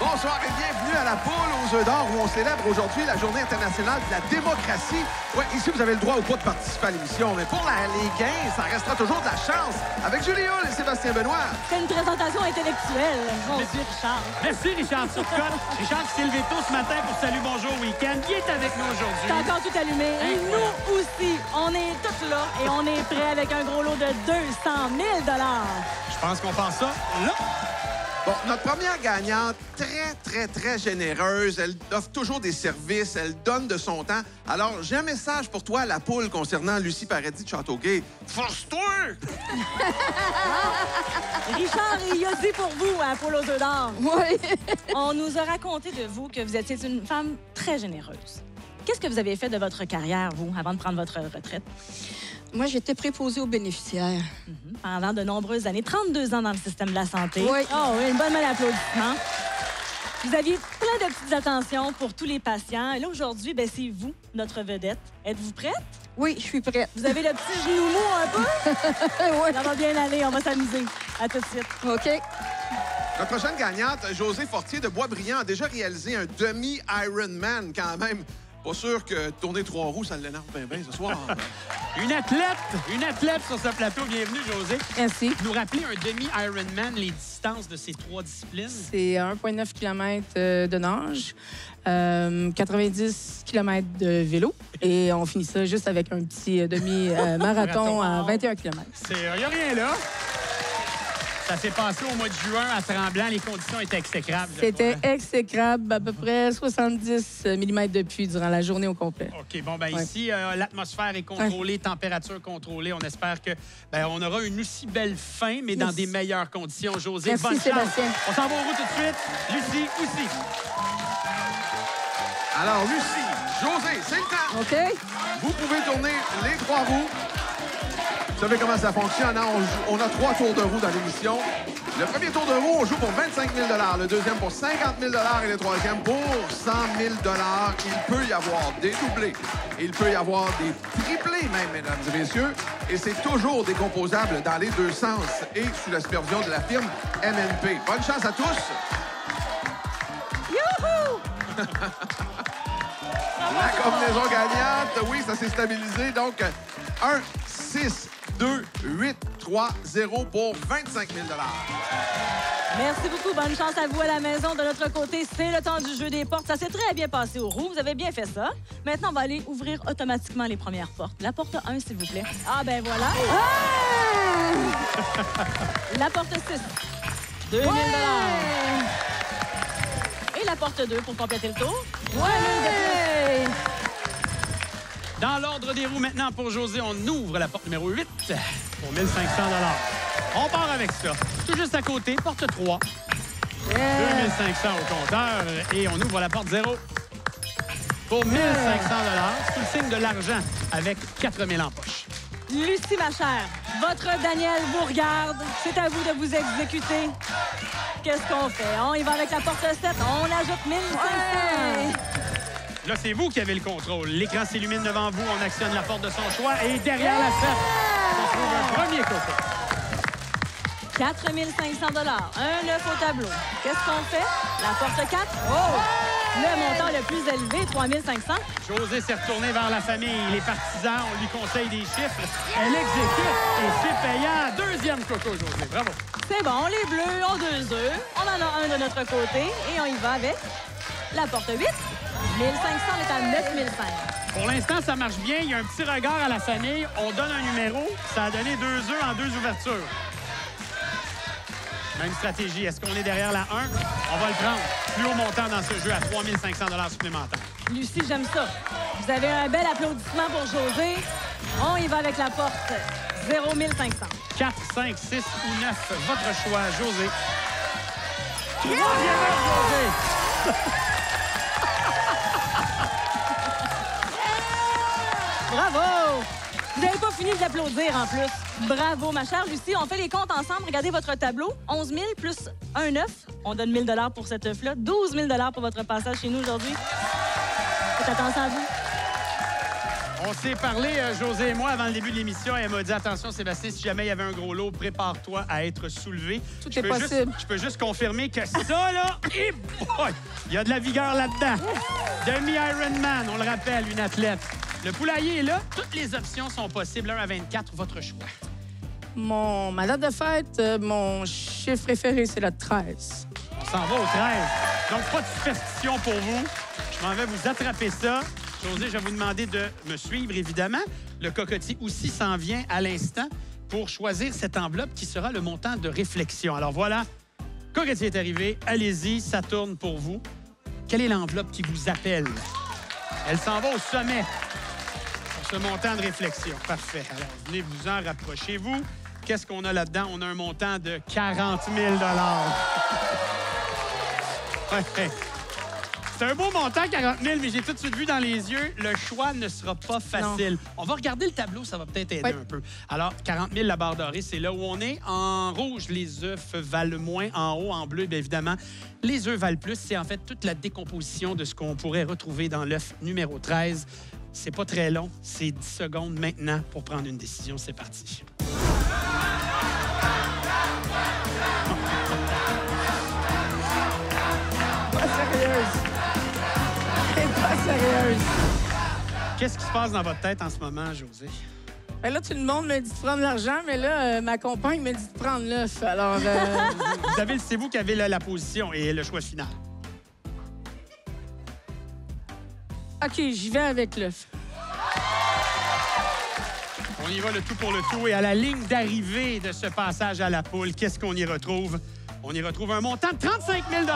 Bonsoir et bienvenue à la Poule aux œufs d'or où on célèbre aujourd'hui la Journée internationale de la démocratie. Ouais, ici, vous avez le droit ou pas de participer à l'émission, mais pour les gains, ça restera toujours de la chance avec Julie Hull et Sébastien Benoît. C'est une présentation intellectuelle. Mon Dieu, Richard. Merci, Richard Turcotte. Richard qui s'est levé tôt ce matin pour Salut Bonjour Week-end. Qui est avec nous aujourd'hui? T'as encore tout allumé. Et nous aussi, on est tous là et on est prêts avec un gros lot de 200 000 $. Je pense qu'on pense ça là. Bon, notre première gagnante, très généreuse. Elle offre toujours des services. Elle donne de son temps. Alors, j'ai un message pour toi, la Poule, concernant Lucie Paradis de Châteauguay. Force-toi! Richard, il a dit pour vous, à Poule aux œufs d'or. Oui. On nous a raconté de vous que vous étiez une femme très généreuse. Qu'est-ce que vous avez fait de votre carrière, vous, avant de prendre votre retraite? Moi, j'étais préposée aux bénéficiaires. Pendant de nombreuses années, 32 ans dans le système de la santé. Oui. Oh oui, une bonne main d'applaudissements. Vous aviez plein de petites attentions pour tous les patients. Et là, aujourd'hui, ben, c'est vous, notre vedette. Êtes-vous prête? Oui, je suis prête. Vous avez le petit genou mou un peu? Oui. Ça va bien aller, on va s'amuser. À tout de suite. OK. Notre prochaine gagnante, José Fortier de Boisbriand, a déjà réalisé un demi-Ironman quand même. Pas sûr que tourner 3 roues, ça l'énerve bien ce soir. Une athlète sur ce plateau. Bienvenue, José. Merci. Nous rappeler un demi-Ironman, les distances de ces 3 disciplines. C'est 1,9 km de nage, 90 km de vélo et on finit ça juste avec un petit demi-marathon à 21 km. Il n'y a rien là. Ça s'est passé au mois de juin à Tremblant. Les conditions étaient exécrables. C'était exécrable, à peu près 70 mm de pluie durant la journée au complet. OK, bon, ben Ouais. ici, l'atmosphère est contrôlée, température contrôlée. On espère que on aura une aussi belle fin, mais dans Yes. des meilleures conditions. José, Merci, bonne chance. Sébastien. On s'en va au roue tout de suite. Lucie, aussi. Alors, Lucie, José, c'est le temps. OK? Vous pouvez tourner les 3 roues. Vous savez comment ça fonctionne, hein? On a 3 tours de roue dans l'émission. Le premier tour de roue, on joue pour 25 000 $. Le deuxième pour 50 000 $ et le troisième pour 100 000 $. Il peut y avoir des doublés. Il peut y avoir des triplés même, mesdames et messieurs. Et c'est toujours décomposable dans les deux sens et sous la supervision de la firme MNP. Bonne chance à tous. Youhou! La combinaison gagnante, oui, ça s'est stabilisé. Donc, 1, 6, 2, 8, 3, 0 pour 25 000 $. Merci beaucoup. Bonne chance à vous à la maison. De notre côté, c'est le temps du jeu des portes. Ça s'est très bien passé aux roues. Vous avez bien fait ça. Maintenant, on va aller ouvrir automatiquement les premières portes. La porte 1, s'il vous plaît. Ah, ben voilà. La porte 6. 2 000 $. Et la porte 2 pour compléter le tour. 3 000 $. Dans l'ordre des roues maintenant pour José, on ouvre la porte numéro 8 pour 1 500 $. On part avec ça. Tout juste à côté, porte 3. 2 500 au compteur. Et on ouvre la porte 0 pour 1 500 $. Sous le signe de l'argent avec 4 000 en poche. Lucie, ma chère, votre Daniel vous regarde. C'est à vous de vous exécuter. Qu'est-ce qu'on fait? On y va avec la porte 7. On ajoute 1 500. Là, c'est vous qui avez le contrôle. L'écran s'illumine devant vous. On actionne la porte de son choix. Et derrière la 7, on trouve un premier coco. 4 500 $. Un 9 au tableau. Qu'est-ce qu'on fait? La porte 4. Oh! Le montant le plus élevé, 3 500. José s'est retourné vers la famille. Les partisans, on lui conseille des chiffres. Elle exécute et c'est payant. Deuxième coco, José. Bravo. C'est bon, les bleus ont 2 œufs. On en a un de notre côté et on y va avec la porte 8. 1 500, on est à 9 500. Pour l'instant, ça marche bien. Il y a un petit regard à la famille. On donne un numéro. Ça a donné 2 œufs en 2 ouvertures. Même stratégie. Est-ce qu'on est derrière la 1? On va le prendre. Plus haut montant dans ce jeu à 3 500 $ supplémentaires. Lucie, j'aime ça. Vous avez un bel applaudissement pour José. On y va avec la porte 0 500. 4, 5, 6 ou 9. Votre choix, José. Troisième heure, José. Bravo! Vous n'avez pas fini de l'applaudir en plus. Bravo, ma chère Lucie. On fait les comptes ensemble. Regardez votre tableau. 11 000 plus un 9. On donne 1 000 $ pour cette œuf-là. 12 000 $ pour votre passage chez nous aujourd'hui. Faites attention à vous. On s'est parlé, José et moi, avant le début de l'émission. Elle m'a dit, attention, Sébastien, si jamais il y avait un gros lot, prépare-toi à être soulevé. Tout est possible. Je peux juste confirmer que ça, là, et Ouais, il y a de la vigueur là-dedans. Demi-Ironman, on le rappelle, une athlète. Le poulailler est là. Toutes les options sont possibles. 1 à 24, votre choix. Ma date de fête, mon chiffre préféré, c'est le 13. On s'en va au 13. Donc, pas de superstition pour vous. Je m'en vais vous attraper ça. José, je vais vous demander de me suivre, évidemment. Le cocotier aussi s'en vient à l'instant pour choisir cette enveloppe qui sera le montant de réflexion. Alors voilà, cocotier est arrivé. Allez-y, ça tourne pour vous. Quelle est l'enveloppe qui vous appelle? Elle s'en va au sommet pour ce montant de réflexion. Parfait. Alors, venez-vous-en, rapprochez-vous. Qu'est-ce qu'on a là-dedans? On a un montant de 40 000 ouais. C'est un beau montant, 40 000, mais j'ai tout de suite vu dans les yeux, le choix ne sera pas facile. Non. On va regarder le tableau, ça va peut-être aider un peu. Alors, 40 000, la barre dorée, c'est là où on est. En rouge, les œufs valent moins. En haut, en bleu, bien évidemment, les œufs valent plus. C'est en fait toute la décomposition de ce qu'on pourrait retrouver dans l'œuf numéro 13. C'est pas très long, c'est 10 secondes maintenant pour prendre une décision. C'est parti. Sérieuse. Qu'est-ce qui se passe dans votre tête en ce moment, José? Ben là, tout le monde me dit de prendre l'argent, mais là, ma compagne me dit de prendre l'œuf. Alors, C'est vous qui avez la position et le choix final. OK, j'y vais avec l'œuf. On y va le tout pour le tout. Et à la ligne d'arrivée de ce passage à la poule, qu'est-ce qu'on y retrouve? On y retrouve un montant de 35 000 Ben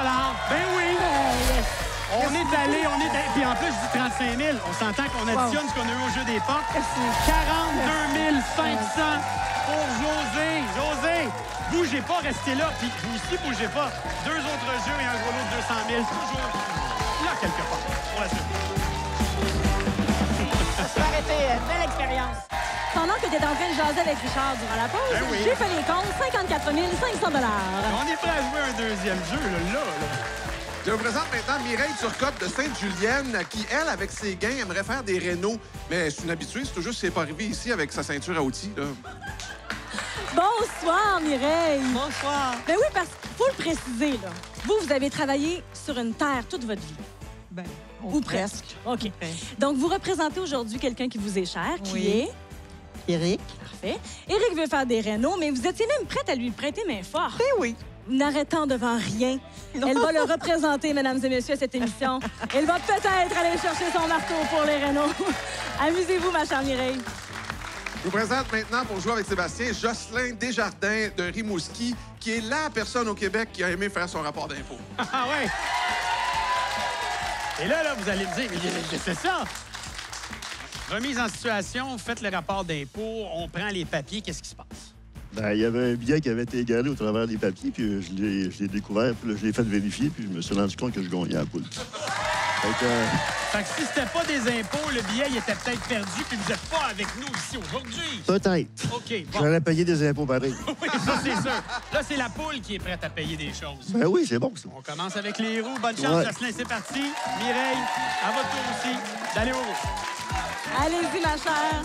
oui! Yes. On est allé. Puis en plus, je dis 35 000. On s'entend qu'on additionne ce qu'on a eu au jeu des portes. 42 500 pour José. José, bougez pas, restez là. Puis vous aussi, bougez pas. 2 autres jeux et un gros lot de 200 000. Toujours là, quelque part. Pour la suite. Ça peut arrêter. Belle expérience. Pendant que tu es en train de jaser avec Richard durant la pause, Ben oui. j'ai fait les comptes, 54 500 $. On est prêt à jouer un deuxième jeu, là. Je vous présente maintenant Mireille Turcotte de Sainte-Julienne, qui, elle, avec ses gains, aimerait faire des rénaux. Mais c'est une habituée, c'est tout juste si elle n'est pas arrivée ici avec sa ceinture à outils, là. Bonsoir, Mireille. Bonsoir. Ben oui, parce qu'il faut le préciser, là. Vous avez travaillé sur une terre toute votre vie. Ben, Ou presque. OK. Presque. Donc, vous représentez aujourd'hui quelqu'un qui vous est cher, qui Oui. est... Éric? Parfait. Éric veut faire des rénaux, mais vous étiez même prête à lui prêter main forte. Ben oui. N'arrêtant devant rien. Non. Elle va le représenter, mesdames et messieurs, à cette émission. Elle va peut-être aller chercher son marteau pour les rénaux. Amusez-vous, ma chère Mireille. Je vous présente maintenant, pour jouer avec Sébastien, Jocelyn Desjardins de Rimouski, qui est la personne au Québec qui a aimé faire son rapport d'impôt. Ah ouais! Et là, vous allez me dire, mais c'est ça! Remise en situation, vous faites le rapport d'impôt, on prend les papiers, qu'est-ce qui se passe? Ben, il y avait un billet qui avait été égalé au travers des papiers, puis je l'ai découvert, puis là, je l'ai fait vérifier, puis je me suis rendu compte que je gagnais à la poule. Fait que si c'était pas des impôts, le billet il était peut-être perdu, puis vous n'êtes pas avec nous ici aujourd'hui. Peut-être. OK, bon. J'aurais payé des impôts pareil. Oui, ça, c'est sûr. Là, c'est la poule qui est prête à payer des choses. Ben oui, c'est bon, ça. On commence avec les roues. Bonne chance, Ouais. Jocelyn, c'est parti. Mireille, à votre tour aussi d'aller aux roues. Allez-y, ma chère.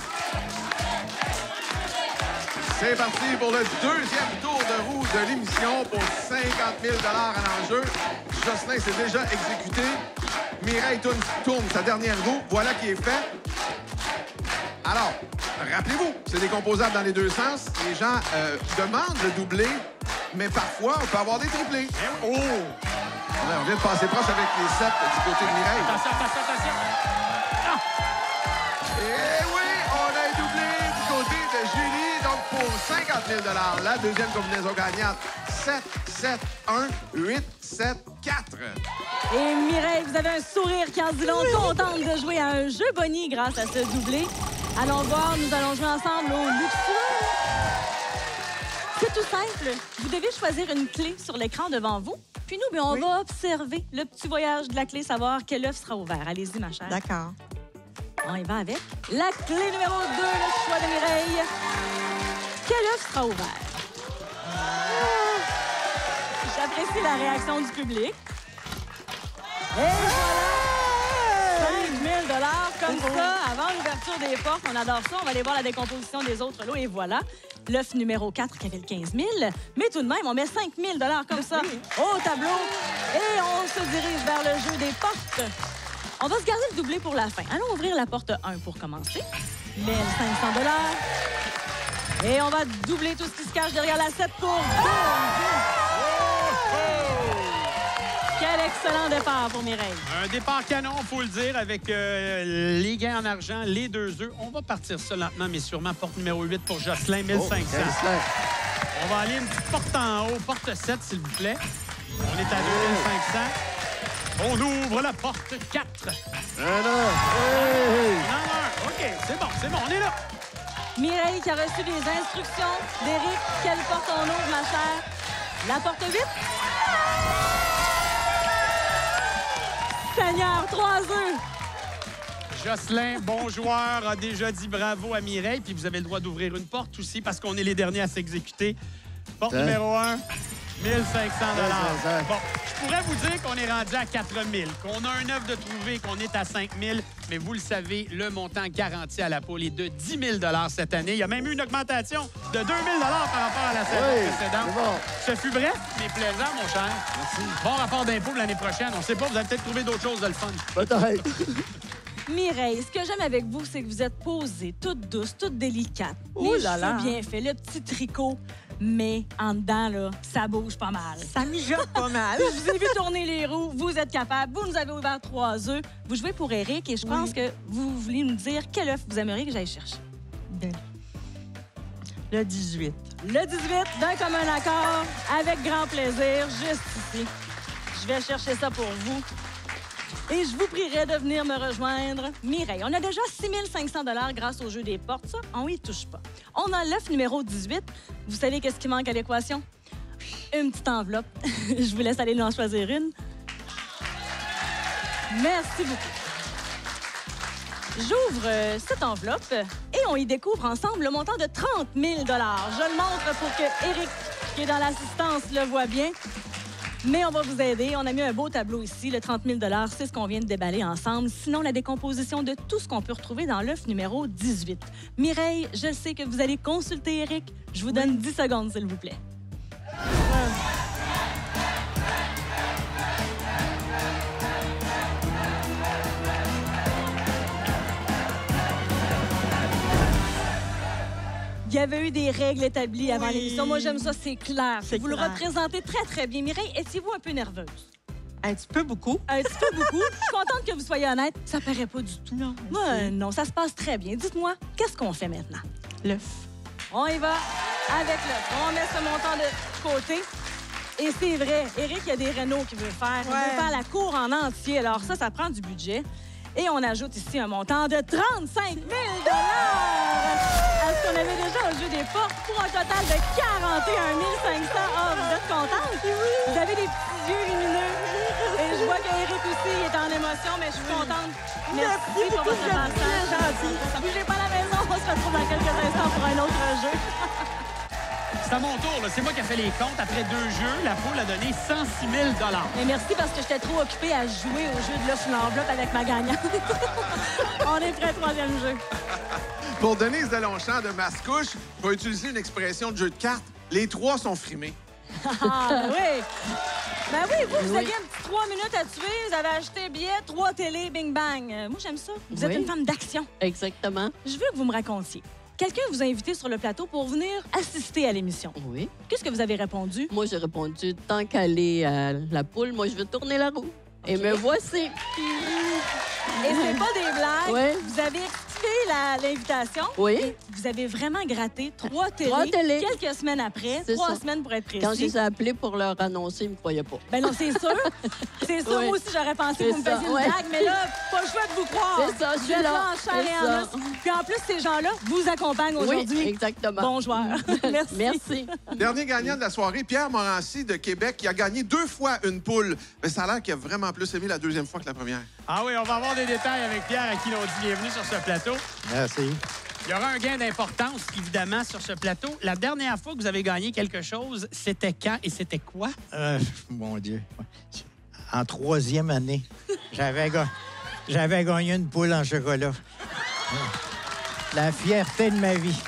C'est parti pour le deuxième tour de roue de l'émission pour 50 000 $ à l'enjeu. Jocelyn s'est déjà exécuté. Mireille tourne sa dernière roue. Voilà qui est fait. Alors, rappelez-vous, c'est décomposable dans les deux sens. Les gens demandent le doublé, mais parfois, on peut avoir des triplés. Oh! Là, on vient de passer proche avec les 7 du côté de Mireille. Attention. Ah! Et oui, on a un doublé du côté de Julie. Donc, pour 50 000 $, la deuxième combinaison gagnante, 7, 7, 1, 8, 7, 4. Et Mireille, vous avez un sourire qui en dit long, contente de jouer à un jeu boni grâce à ce doublé. Allons voir, nous allons jouer ensemble au luxueux. C'est tout simple. Vous devez choisir une clé sur l'écran devant vous. Puis nous, on va observer le petit voyage de la clé, savoir quel œuf sera ouvert. Allez-y, ma chère. D'accord. On y va avec la clé numéro 2, le choix de Mireille. Quel œuf sera ouvert? J'apprécie la réaction du public. Et voilà! 5 000 $, comme ça, avant l'ouverture des portes. On adore ça. On va aller voir la décomposition des autres lots. Et voilà, l'œuf numéro 4 qui avait le 15 000. Mais tout de même, on met 5 000 $ comme ça au tableau. Et on se dirige vers le jeu des portes. On va se garder le doublé pour la fin. Allons ouvrir la porte 1 pour commencer. 1 500 $. Et on va doubler tout ce qui se cache derrière la 7 pour 2. Quel excellent départ pour Mireille. Un départ canon, il faut le dire, avec les gains en argent, les 2 œufs. On va partir ça lentement, mais sûrement. Porte numéro 8 pour Jocelyn, 1500. On va aller une petite porte en haut, porte 7, s'il vous plaît. On est à 2500. On ouvre la porte 4. Un an. Non, OK, c'est bon, on est là. Mireille qui a reçu des instructions d'Éric. Quelle porte on ouvre, ma chère? La porte 8? Seigneur, 3 œufs. Jocelyn, bon joueur, a déjà dit bravo à Mireille. Puis vous avez le droit d'ouvrir une porte aussi parce qu'on est les derniers à s'exécuter. Porte numéro 1, 1500 $. Bon, je pourrais vous dire qu'on est rendu à 4000, qu'on a un œuf de trouvé, qu'on est à 5000. Mais vous le savez, le montant garanti à la poule est de 10 000 $ cette année. Il y a même eu une augmentation de 2 000 $ par rapport à la saison précédente. Bon. Ce fut bref, mais plaisant, mon cher. Merci. Bon rapport d'impôt l'année prochaine. On ne sait pas, vous allez peut-être trouver d'autres choses de le fun. Peut-être. Mireille, ce que j'aime avec vous, c'est que vous êtes posée, toute douce, toute délicate. Oh Les là là. cheveux bien faits, le petit tricot. Mais en dedans, là, ça bouge pas mal. Ça mijote pas mal. Je vous ai vu tourner les roues. Vous êtes capable. Vous nous avez ouvert 3 œufs. Vous jouez pour Éric et je pense que vous voulez nous dire quel œuf vous aimeriez que j'aille chercher. Le 18. Le 18, d'un commun accord, avec grand plaisir, juste ici. Je vais chercher ça pour vous. Et je vous prierai de venir me rejoindre. Mireille, on a déjà 6 500 $ grâce au jeu des portes. Ça, on y touche pas. On a l'œuf numéro 18. Vous savez qu'est-ce qui manque à l'équation? Une petite enveloppe. Je vous laisse aller en choisir une. Merci beaucoup. J'ouvre cette enveloppe et on y découvre ensemble le montant de 30 000 $. Je le montre pour que Éric, qui est dans l'assistance, le voit bien. Mais on va vous aider. On a mis un beau tableau ici. Le 30 000 $, c'est ce qu'on vient de déballer ensemble. Sinon, la décomposition de tout ce qu'on peut retrouver dans l'œuf numéro 18. Mireille, je sais que vous allez consulter Éric. Je vous donne 10 secondes, s'il vous plaît. Il y avait eu des règles établies avant l'émission. Moi, j'aime ça, c'est clair. C'est Vous le clair. représentez très, très bien. Mireille, étiez-vous un peu nerveuse? Un petit peu beaucoup. Un petit peu beaucoup. Je suis contente que vous soyez honnête. Ça paraît pas du tout. Non. Non, ça se passe très bien. Dites-moi, qu'est-ce qu'on fait maintenant? L'œuf. On y va avec l'œuf. On met ce montant de côté. Et c'est vrai, Éric, il y a des rénaux qu'il veut faire. Il veut faire la cour en entier. Alors ça prend du budget. Et on ajoute ici un montant de 35 000 $ à ce qu'on avait déjà au jeu des portes pour un total de 41 500. Ah, vous êtes contente? Oui. Vous avez des petits yeux lumineux. Et je vois qu'Éric aussi est en émotion, mais je suis contente. Merci pour votre passage. Bougez pas la maison, on se retrouve dans quelques instants pour un autre jeu. C'est à mon tour, là. C'est moi qui ai fait les comptes. Après 2 jeux, la poule a donné 106 000 $. Mais merci parce que j'étais trop occupée à jouer au jeu de l'œuf ou l'enveloppe avec ma gagnante. On est prêt, 3e jeu. Pour Denise Delonchamp de Mascouche, je vais utiliser une expression de jeu de cartes. Les 3 sont frimés. Ah, ben oui. Ben oui, vous aviez un petit 3 minutes à tuer. Vous avez acheté billets, 3 télé, bing bang. Moi, j'aime ça. Vous êtes Oui. une femme d'action. Exactement. Je veux que vous me racontiez. Quelqu'un vous a invité sur le plateau pour venir assister à l'émission. Oui. Qu'est-ce que vous avez répondu? Moi, j'ai répondu, tant qu'aller à la poule, moi, je veux tourner la roue. Et me voici. Et c'est pas des blagues. Oui. Vous avez expliqué l'invitation. Oui. Et vous avez vraiment gratté 3 télés. 3 télés. Quelques semaines après. C'est 3 ça. semaines pour être précis. Quand je les ai appelés pour leur annoncer, ils ne me croyaient pas. Ben non, c'est sûr. C'est sûr, Oui. moi aussi, j'aurais pensé que C'est vous me ça, faisiez une ouais. blague, mais là, pas le choix de vous croire. C'est ça, je suis Vous êtes là. en chair et C'est en ça. os. Puis en plus, ces gens-là vous accompagnent aujourd'hui. Oui, exactement. Bon joueur. Merci. Merci. Dernier gagnant de la soirée, Pierre Morancy de Québec, qui a gagné 2 fois une poule. Mais ça a l'air qu'il a vraiment plus aimé la 2e fois que la première. Ah oui, on va avoir des détails avec Pierre, à qui l'on dit bienvenue sur ce plateau. Merci. Il y aura un gain d'importance, évidemment, sur ce plateau. La dernière fois que vous avez gagné quelque chose, c'était quand et c'était quoi? Mon Dieu. En 3e année, j'avais gagné une poule en chocolat. La fierté de ma vie.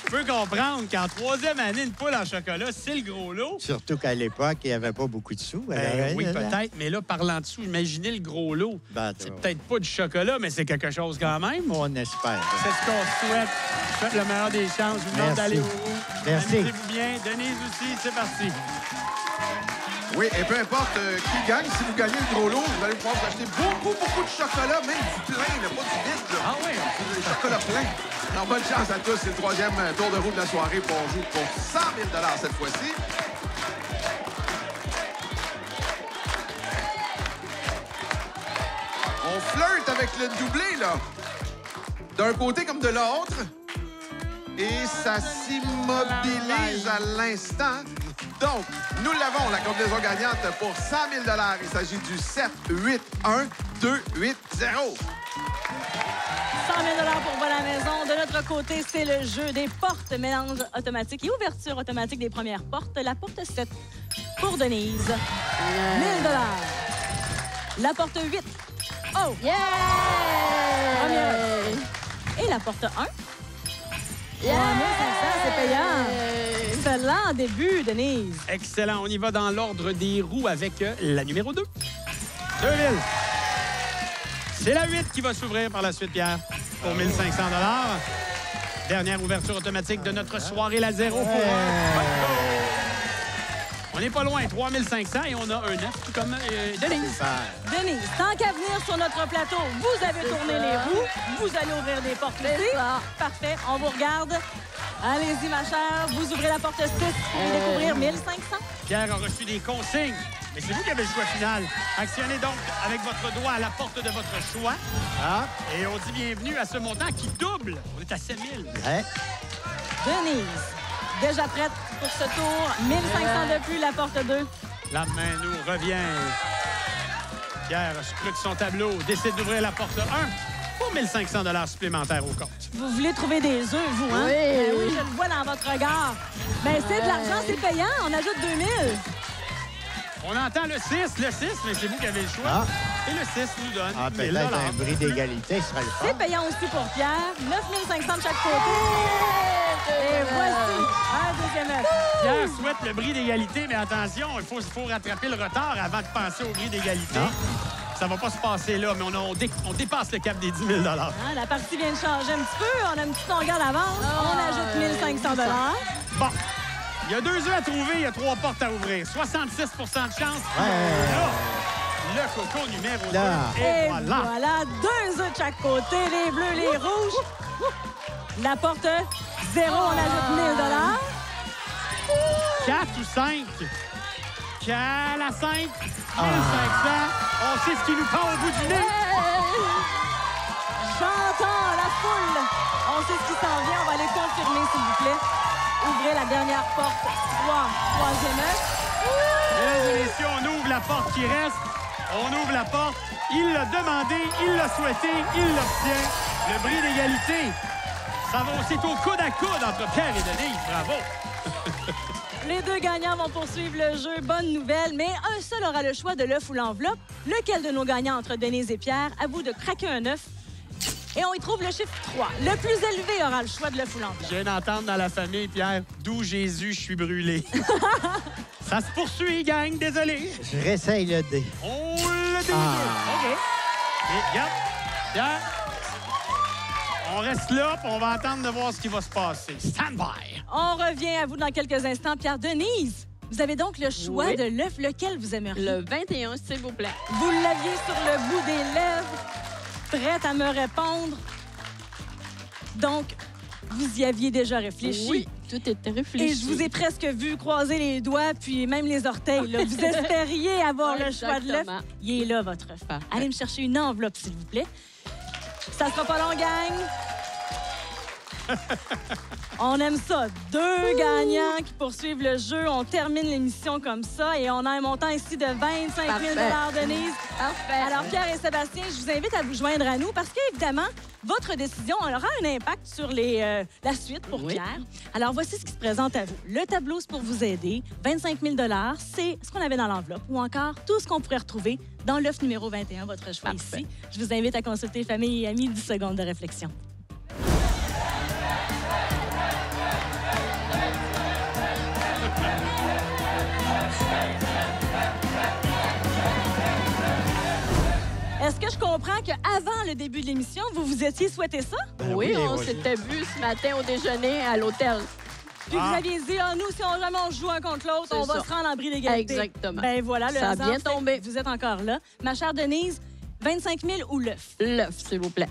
Je peux comprendre qu'en troisième année, une poule en chocolat, c'est le gros lot. Surtout qu'à l'époque, il n'y avait pas beaucoup de sous. Oui, peut-être, mais là, parlant de sous, imaginez le gros lot. C'est peut-être pas du chocolat, mais c'est quelque chose quand même. On espère. C'est ce qu'on souhaite. Je souhaite le meilleur des chances. Je vous demande d'aller au bout. Merci. Amusez-vous bien. Denise aussi, c'est parti. Oui, et peu importe qui gagne, si vous gagnez le gros lot, vous allez pouvoir vous acheter beaucoup de chocolat, même du plein, là, pas du vide. Là. Ah oui? C'est du chocolat plein. Alors, bonne chance à tous. C'est le troisième tour de roue de la soirée. On joue pour 100 000 cette fois-ci. On flirte avec le doublé, là. D'un côté comme de l'autre. Et ça s'immobilise à l'instant. Donc, nous l'avons, la combinaison gagnante pour 100 000 $. Il s'agit du 7, 8, 1, 2, 8, 0. 100 000 $ pour vous à la maison. De notre côté, c'est le jeu des portes mélange automatique et ouverture automatique des premières portes. La porte 7 pour Denise. 1 000 $. La porte 8. Oh! Yeah! Première. Et la porte 1. Yeah! 3 500, c'est payant. Celle-là en début, Denise. Excellent. On y va dans l'ordre des roues avec la numéro 2. 2000. C'est la 8 qui va s'ouvrir par la suite, Pierre, pour 1 500 $. Dernière ouverture automatique de notre soirée, la 0 pour On n'est pas loin, 3 500 et on a un 9, tout comme Denise. Denise, tant qu'à venir sur notre plateau, vous avez tourné les roues, vous allez ouvrir des portes ici. Parfait, on vous regarde. Allez-y, ma chère, vous ouvrez la porte 6 pour y découvrir 1 500. Pierre a reçu des consignes, mais c'est vous qui avez le choix final. Actionnez donc avec votre doigt à la porte de votre choix. Et on dit bienvenue à ce montant qui double. On est à 7 000. Ouais. Denise, déjà prête pour ce tour. 1 500 de plus, la porte 2. La main nous revient. Pierre scrute son tableau, décide d'ouvrir la porte 1 pour 1 500 $ supplémentaires au compte. Vous voulez trouver des œufs, vous, hein? Oui. Oui, je le vois dans votre regard. Mais c'est de l'argent, c'est payant. On ajoute 2 000. On entend le 6, mais c'est vous qui avez le choix. Et le 6 nous donne 1 000 peut-être un bris d'égalité serait le C'est fun. payant aussi pour Pierre. 9 500 de chaque côté. Et voici un deuxième œuf. Pierre souhaite le bris d'égalité, mais attention, il faut rattraper le retard avant de penser au bris d'égalité. Ça va pas se passer là, mais on dépasse le cap des 10 000 $. Hein, la partie vient de changer un petit peu. On a une petite longueur d'avance. On ajoute 1 500 $. Bon, il y a 2 œufs à trouver, il y a 3 portes à ouvrir. 66 de chance. Là, le coco numéro 2. Et voilà. voilà, 2 œufs de chaque côté, les bleus, les rouges. La porte 0, on ajoute 1 000 $. 4 ou 5? La 5, 1 500. On sait ce qui nous prend au bout du nez. J'entends la foule. On sait ce qui s'en vient. On va aller confirmer, s'il vous plaît. Ouvrez la dernière porte. 3e œuf. Mesdames et messieurs, on ouvre la porte qui reste. On ouvre la porte. Il l'a demandé, il l'a souhaité, il l'obtient. Le bris d'égalité. Ça va aussi au coude à coude entre Pierre et Denise. Bravo. Les deux gagnants vont poursuivre le jeu. Bonne nouvelle, mais un seul aura le choix de l'œuf ou l'enveloppe. Lequel de nos gagnants entre Denise et Pierre? À vous de craquer un œuf. Et on y trouve le chiffre 3. Le plus élevé aura le choix de l'œuf ou l'enveloppe. Je viens d'entendre dans la famille, Pierre, d'où Jésus, je suis brûlé. Ça se poursuit, gang, désolé. Je réessaye le dé. On le dé. OK. Et regarde, Pierre, on reste là, puis on va attendre de voir ce qui va se passer. Stand by. On revient à vous dans quelques instants. Pierre, Denise, vous avez donc le choix de l'œuf. Lequel vous aimeriez? Le 21, s'il vous plaît. Vous l'aviez sur le bout des lèvres, prête à me répondre. Donc, vous y aviez déjà réfléchi. Oui, tout était réfléchi. Et je vous ai presque vu croiser les doigts, puis même les orteils. Là. Vous espériez avoir le choix de l'œuf. Exactement. Il est là, votre œuf. Parfait. Allez me chercher une enveloppe, s'il vous plaît. Ça sera pas long, gang. On aime ça. 2 gagnants qui poursuivent le jeu. On termine l'émission comme ça et on a un montant ici de 25 000 $, Denise. Parfait. Alors, Pierre et Sébastien, je vous invite à vous joindre à nous parce qu'évidemment, votre décision aura un impact sur la suite pour Pierre. Alors, voici ce qui se présente à vous. Le tableau, c'est pour vous aider. 25 000 $, c'est ce qu'on avait dans l'enveloppe ou encore tout ce qu'on pourrait retrouver dans l'œuf numéro 21, votre choix ici. Je vous invite à consulter famille et amis. 10 secondes de réflexion. Est-ce que je comprends qu'avant le début de l'émission, vous vous étiez souhaité ça? Ben Oui, on oui. s'était vu ce matin au déjeuner à l'hôtel. Puis vous aviez dit, nous, si on jamais on joue un contre l'autre, C'est on va ça. se rendre en bris d'égalité. Exactement. Ben voilà, le Ça a hasard bien fait que tombé. Vous êtes encore là. Ma chère Denise, 25 000 ou l'œuf? L'œuf, s'il vous plaît.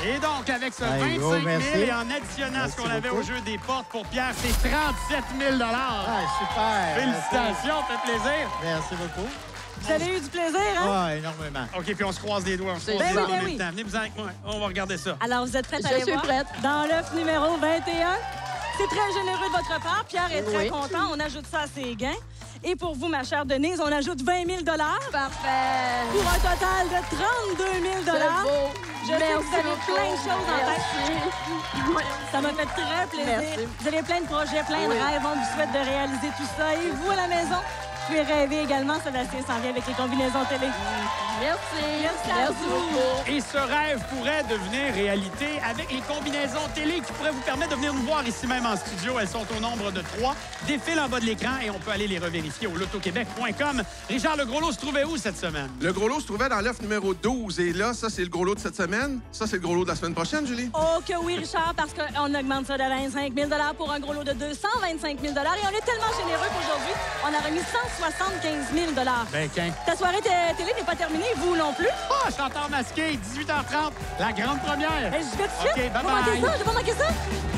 Et donc, avec ce Hey, 25 gros, 000 merci. et en additionnant ce qu'on avait beaucoup. au jeu des portes pour Pierre, c'est 37 000 Ah, super. Félicitations, ça fait plaisir. Merci beaucoup. Vous avez eu du plaisir, hein? Ah, énormément. OK, puis on se croise les doigts. On se Ben croise les oui, doigts ben en oui. même temps. Venez-vous avec moi. On va regarder ça. Alors, vous êtes prête à Je aller suis voir? prête. Dans l'œuf numéro 21. C'est très généreux de votre part. Pierre est très Oui. content. On ajoute ça à ses gains. Et pour vous, ma chère Denise, on ajoute 20 000 Parfait. pour un total de 32 000 C'est beau. Je sais que vous avez plein de choses en tête. Merci. Ça m'a fait très plaisir. Merci. Vous avez plein de projets, plein de Oui. rêves. On vous souhaite de réaliser tout ça. Et vous, à la maison, vous pouvez rêver également. Sébastien s'en vient avec les combinaisons télé. Merci. Merci à vous. beaucoup. Et ce rêve pourrait devenir réalité avec les combinaisons télé qui pourraient vous permettre de venir nous voir ici même en studio. Elles sont au nombre de 3. Défilent en bas de l'écran et on peut aller les revérifier au lotoquebec.com. Richard, le gros lot se trouvait où cette semaine? Le gros lot se trouvait dans l'œuf numéro 12. Et là, ça, c'est le gros lot de cette semaine. Ça, c'est le gros lot de la semaine prochaine, Julie. Oh que oui, Richard, parce qu'on augmente ça de 25 000 pour un gros lot de 225 000 Et on est tellement généreux qu'aujourd'hui, on a remis 175 000 Ben, qu'un. Ta soirée télé n'est pas terminée, vous non plus? Ah, chanteur masqué, 18h30, la grande première. Ben, je vais tout de suite. OK, J'ai pas manqué bye-bye. ça, j'ai pas manqué ça.